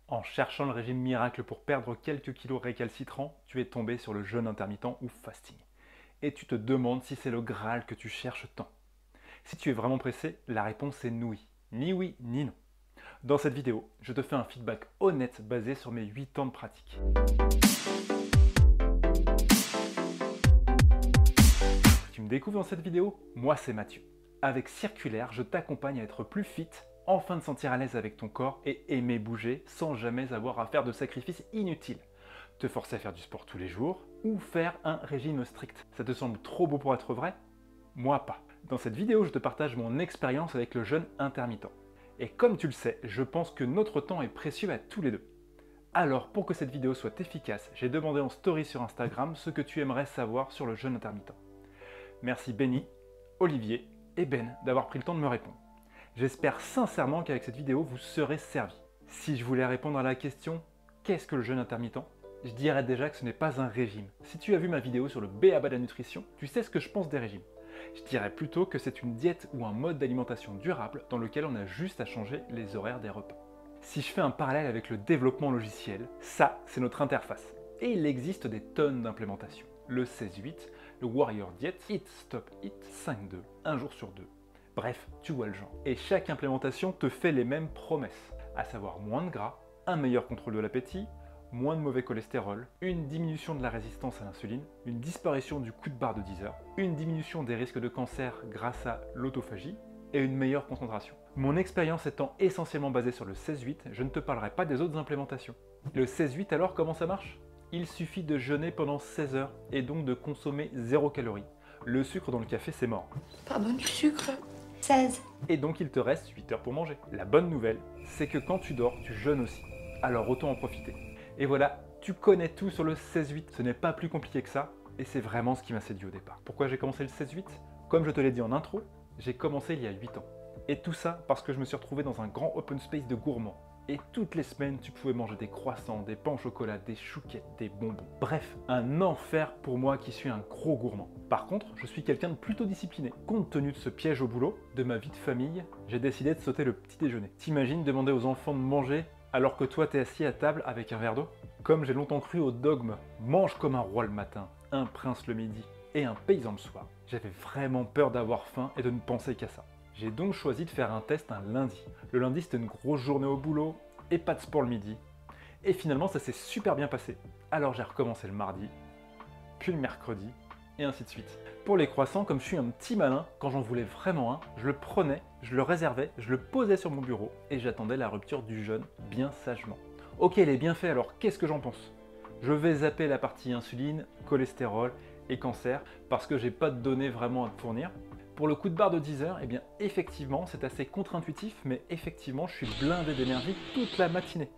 En cherchant le régime miracle pour perdre quelques kilos récalcitrants, tu es tombé sur le jeûne intermittent ou fasting. Et tu te demandes si c'est le Graal que tu cherches tant. Si tu es vraiment pressé, la réponse est oui. Ni oui, ni non. Dans cette vidéo, je te fais un feedback honnête basé sur mes 8 ans de pratique. Tu me découvres dans cette vidéo? Moi c'est Mathieu. Avec Circulaire, je t'accompagne à être plus fit, enfin te sentir à l'aise avec ton corps et aimer bouger sans jamais avoir à faire de sacrifices inutiles. Te forcer à faire du sport tous les jours ou faire un régime strict. Ça te semble trop beau pour être vrai? Moi pas. Dans cette vidéo, je te partage mon expérience avec le jeûne intermittent. Et comme tu le sais, je pense que notre temps est précieux à tous les deux. Alors, pour que cette vidéo soit efficace, j'ai demandé en story sur Instagram ce que tu aimerais savoir sur le jeûne intermittent. Merci Benny, Olivier et Ben d'avoir pris le temps de me répondre. J'espère sincèrement qu'avec cette vidéo, vous serez servis. Si je voulais répondre à la question « Qu'est-ce que le jeûne intermittent ?», je dirais déjà que ce n'est pas un régime. Si tu as vu ma vidéo sur le b.a.-ba de la nutrition, tu sais ce que je pense des régimes. Je dirais plutôt que c'est une diète ou un mode d'alimentation durable dans lequel on a juste à changer les horaires des repas. Si je fais un parallèle avec le développement logiciel, ça, c'est notre interface. Et il existe des tonnes d'implémentations. Le 16-8, le Warrior Diet, Eat Stop Eat, 5-2, un jour sur deux. Bref, tu vois le genre. Et chaque implémentation te fait les mêmes promesses, à savoir moins de gras, un meilleur contrôle de l'appétit, moins de mauvais cholestérol, une diminution de la résistance à l'insuline, une disparition du coup de barre de 10 heures, une diminution des risques de cancer grâce à l'autophagie et une meilleure concentration. Mon expérience étant essentiellement basée sur le 16-8, je ne te parlerai pas des autres implémentations. Le 16-8 alors, comment ça marche? Il suffit de jeûner pendant 16 heures et donc de consommer 0 calories. Le sucre dans le café, c'est mort. Pardon, du sucre? 16. Et donc il te reste 8 heures pour manger. La bonne nouvelle, c'est que quand tu dors, tu jeûnes aussi. Alors autant en profiter. Et voilà, tu connais tout sur le 16-8, ce n'est pas plus compliqué que ça, et c'est vraiment ce qui m'a séduit au départ. Pourquoi j'ai commencé le 16-8? Comme je te l'ai dit en intro, j'ai commencé il y a 8 ans. Et tout ça parce que je me suis retrouvé dans un grand open space de gourmands. Et toutes les semaines, tu pouvais manger des croissants, des pains au chocolat, des chouquettes, des bonbons. Bref, un enfer pour moi qui suis un gros gourmand. Par contre, je suis quelqu'un de plutôt discipliné. Compte tenu de ce piège au boulot, de ma vie de famille, j'ai décidé de sauter le petit déjeuner. T'imagines demander aux enfants de manger alors que toi t'es assis à table avec un verre d'eau? Comme j'ai longtemps cru au dogme « mange comme un roi le matin, un prince le midi et un paysan le soir », j'avais vraiment peur d'avoir faim et de ne penser qu'à ça. J'ai donc choisi de faire un test un lundi. Le lundi c'était une grosse journée au boulot et pas de sport le midi. Et finalement ça s'est super bien passé. Alors j'ai recommencé le mardi, puis le mercredi, et ainsi de suite. Pour les croissants, comme je suis un petit malin, quand j'en voulais vraiment un, je le prenais, je le réservais, je le posais sur mon bureau et j'attendais la rupture du jeûne bien sagement. Ok, elle est bien faite, alors qu'est-ce que j'en pense? Je vais zapper la partie insuline, cholestérol et cancer parce que j'ai pas de données vraiment à te fournir. Pour le coup de barre de 10 heures, eh bien effectivement c'est assez contre-intuitif, mais effectivement je suis blindé d'énergie toute la matinée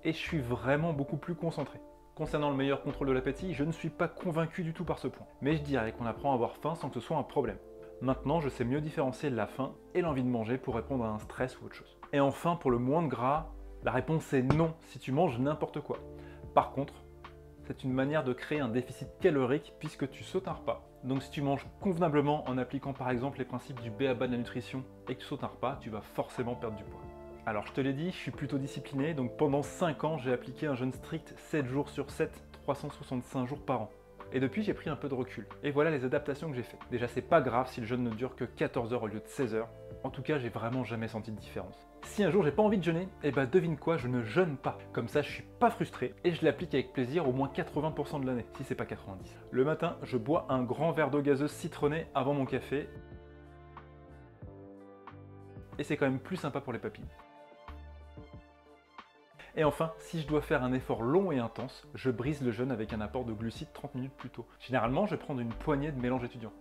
et je suis vraiment beaucoup plus concentré. Concernant le meilleur contrôle de l'appétit, je ne suis pas convaincu du tout par ce point. Mais je dirais qu'on apprend à avoir faim sans que ce soit un problème. Maintenant, je sais mieux différencier la faim et l'envie de manger pour répondre à un stress ou autre chose. Et enfin, pour le moins de gras, la réponse est non si tu manges n'importe quoi. Par contre, c'est une manière de créer un déficit calorique puisque tu sautes un repas. Donc si tu manges convenablement en appliquant par exemple les principes du b.a.-ba de la nutrition et que tu sautes un repas, tu vas forcément perdre du poids. Alors je te l'ai dit, je suis plutôt discipliné, donc pendant 5 ans, j'ai appliqué un jeûne strict 7 jours sur 7, 365 jours par an. Et depuis, j'ai pris un peu de recul. Et voilà les adaptations que j'ai faites. Déjà, c'est pas grave si le jeûne ne dure que 14 heures au lieu de 16 heures. En tout cas, j'ai vraiment jamais senti de différence. Si un jour j'ai pas envie de jeûner, eh ben devine quoi, je ne jeûne pas. Comme ça, je suis pas frustré et je l'applique avec plaisir au moins 80% de l'année, si c'est pas 90. Le matin, je bois un grand verre d'eau gazeuse citronnée avant mon café. Et c'est quand même plus sympa pour les papilles. Et enfin, si je dois faire un effort long et intense, je brise le jeûne avec un apport de glucides 30 minutes plus tôt. Généralement, je vais prendre une poignée de mélange étudiant.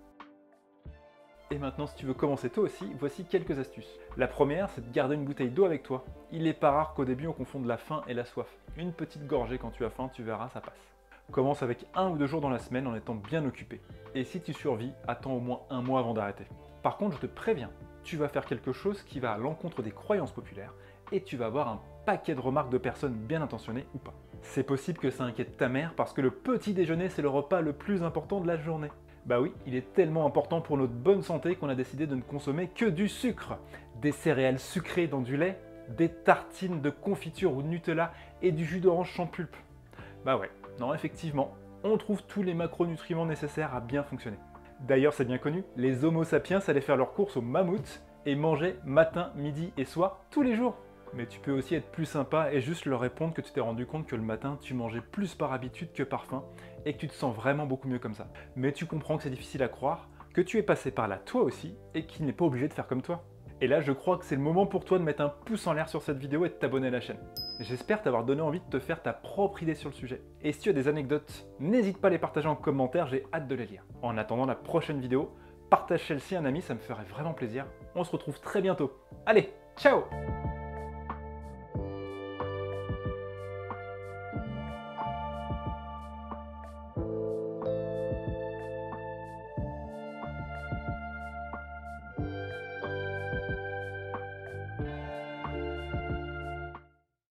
Et maintenant, si tu veux commencer toi aussi, voici quelques astuces. La première, c'est de garder une bouteille d'eau avec toi. Il n'est pas rare qu'au début, on confonde la faim et la soif. Une petite gorgée quand tu as faim, tu verras, ça passe. Commence avec 1 ou 2 jours dans la semaine en étant bien occupé. Et si tu survis, attends au moins 1 mois avant d'arrêter. Par contre, je te préviens, tu vas faire quelque chose qui va à l'encontre des croyances populaires et tu vas avoir un paquet de remarques de personnes bien intentionnées ou pas. C'est possible que ça inquiète ta mère parce que le petit déjeuner c'est le repas le plus important de la journée. Bah oui, il est tellement important pour notre bonne santé qu'on a décidé de ne consommer que du sucre. Des céréales sucrées dans du lait, des tartines de confiture ou de Nutella et du jus d'orange sans pulpe. Bah ouais, non effectivement, on trouve tous les macronutriments nécessaires à bien fonctionner. D'ailleurs c'est bien connu, les homo sapiens allaient faire leurs courses au mammouth et mangeaient matin, midi et soir tous les jours. Mais tu peux aussi être plus sympa et juste leur répondre que tu t'es rendu compte que le matin tu mangeais plus par habitude que par faim et que tu te sens vraiment beaucoup mieux comme ça. Mais tu comprends que c'est difficile à croire, que tu es passé par là toi aussi et qu'il n'est pas obligé de faire comme toi. Et là je crois que c'est le moment pour toi de mettre un pouce en l'air sur cette vidéo et de t'abonner à la chaîne. J'espère t'avoir donné envie de te faire ta propre idée sur le sujet. Et si tu as des anecdotes, n'hésite pas à les partager en commentaire, j'ai hâte de les lire. En attendant la prochaine vidéo, partage celle-ci à un ami, ça me ferait vraiment plaisir. On se retrouve très bientôt. Allez, ciao!